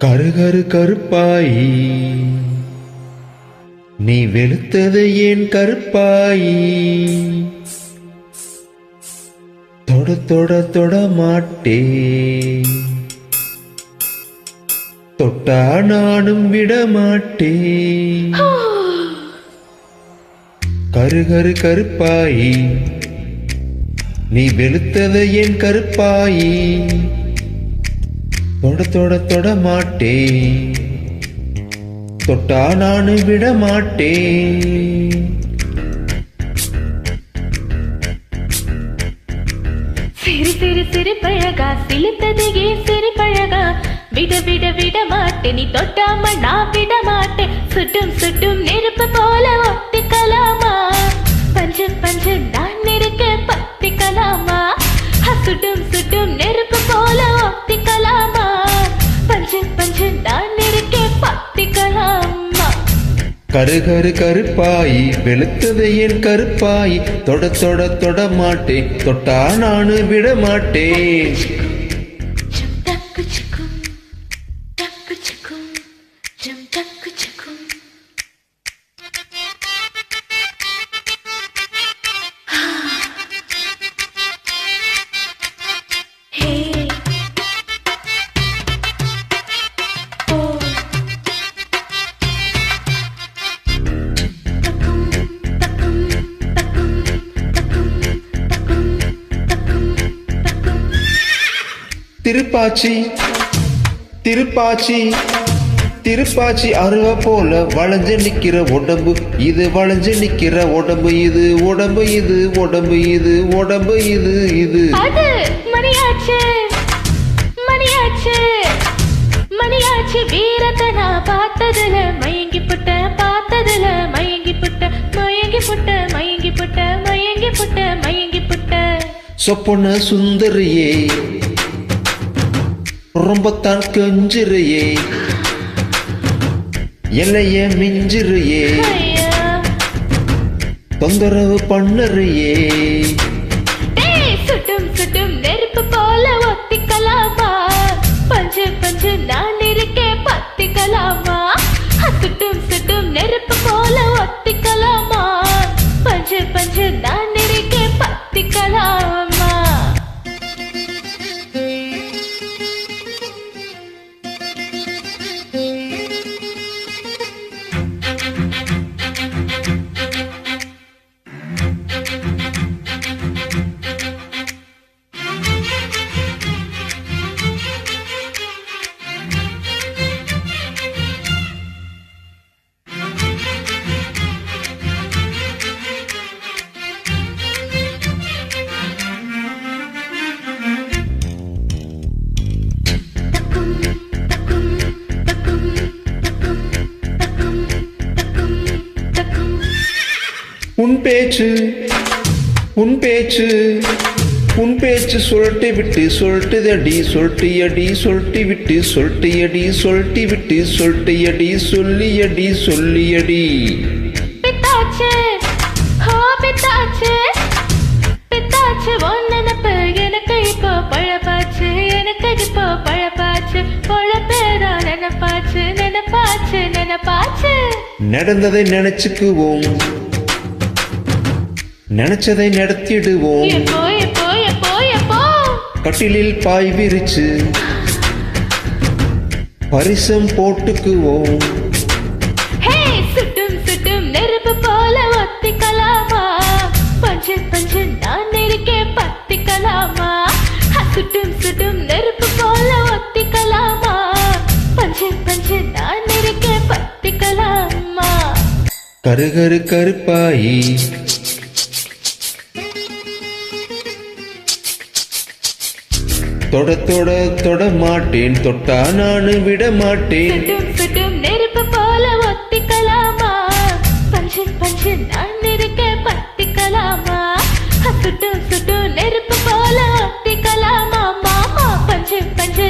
கருகரு கருப்பாயி நீ வெளுத்தது ஏன் கருப்பாயி தொட தொட தொட மாட்டே தொட்டா நானும் விட மாட்டே கருகரு கருப்பாயி நீ வெளுத்தது ஏன் கருப்பாயி தொட தொட தொட மாட்டே தொட்டா நானு விட மாட்டே சிறு சிறு சிறு பழகா சிலுத்தது ஏன் சிறு பழகா விட விட விட மாட்டே நீ தொட்டாம நான் விட மாட்டேன் சுட்டும் சுட்டும் நெருப்பு போல ஒத்திக்கலாமா பஞ்சு பஞ்சு நான் இருக்க பத்திக்கலாமா சுட்டும் சுட்டும் நெருப்பு போல ஒத்திக்கலாமா பஞ்சு பஞ்சு நான் இருக்க பத்திக்கலாமா கருகரு கருப்பாயி வெளுத்தது ஏன் கருப்பாயி தொட தொட தொட மாட்டே தொட்டா நானு விட மாட்டேன் திருப்பாச்சி திருப்பாச்சி திருப்பாச்சி அருவ போல வளைஞ்சு நிக்கிற உடம்பு இது வளைஞ்சு நிக்கிற உடம்பு இது உடம்பு இது உடம்பு இது உடம்பு இது இது அது மணியாச்சு மணியாச்சு மணியாச்சு வீரத்தை நான் பார்த்ததுல மயங்கி புட்ட பார்த்ததுல மயங்கி புட்ட மயங்கி புட்ட மயங்கி புட்ட மயங்கி புட்ட மயங்கி புட்ட சொப்பன சுந்தரியே ரொம்பத்தான் கெஞ்சிறியே எல்லைய மிஞ்சிறியே தொந்தரவு பண்ணறியே சுட்டும் சுட்டும் நெருப்பு போல ஒத்திக்கலாமா பஞ்சு பஞ்சு நான் இருக்கேன் பத்திக்கலாமா சுட்டும் சுட்டும் நெருப்பு போல ஒத்திக்கலாமா பஞ்சு பஞ்சு நான் இருக்கேன் பத்திக்கலாமா உன் பேச்சு உன் பேச்சு உன் பேச்சு சொல்லிட்டு விட்டு சொல்லிட்டுதடி சொல்லிட்டியடி சொல்லிட்டு விட்டு சொல்லிட்டியடி சொல்லிட்டு விட்டு சொல்லிட்டியடி சொல்லியடி சொல்லியடி பித்தாச்சு ஹோ பித்தாச்சு பித்தாச்சு உன் நினப்பு எனக்கு இப்போ பழப்பாச்சு எனக்கு இப்போ பழப்பாச்சு பொழப்பேரா நினப்பாச்சு நினப்பாச்சு நினப்பாச்சு நடந்ததை நினைச்சுக்குவோம் நினைச்சதை நடத்திடுவோம் எப்போ எப்போ எப்போ எப்போ கட்டிலில் பாய் விரிச்சு பரிசம் போட்டுக்குவோம் ஹே சுட்டும் சுட்டும் நெருப்பு போல ஒத்திக்கலாமா பஞ்சு பஞ்சு நான் இருக்கேன் பத்திக்கலாமா சுட்டும் சுட்டும் நெருப்பு போல ஒத்திக்கலாமா பஞ்சு பஞ்சு நான் இருக்கேன் பத்திக்கலாமா கருகரு கருப்பாயி தொட தொட தொட மாட்டேன் தொட்டா நானு விட மாட்டேன் சுட்டும் சுட்டும் நெருப்பு போல ஒத்திக்கலாமா பஞ்சு பஞ்சு நான் இருக்கேன் பத்திக்கலாமா சுட்டும் சுட்டும் நெருப்பு போல ஒத்திக்கலாமா மாமா பஞ்சு பஞ்சு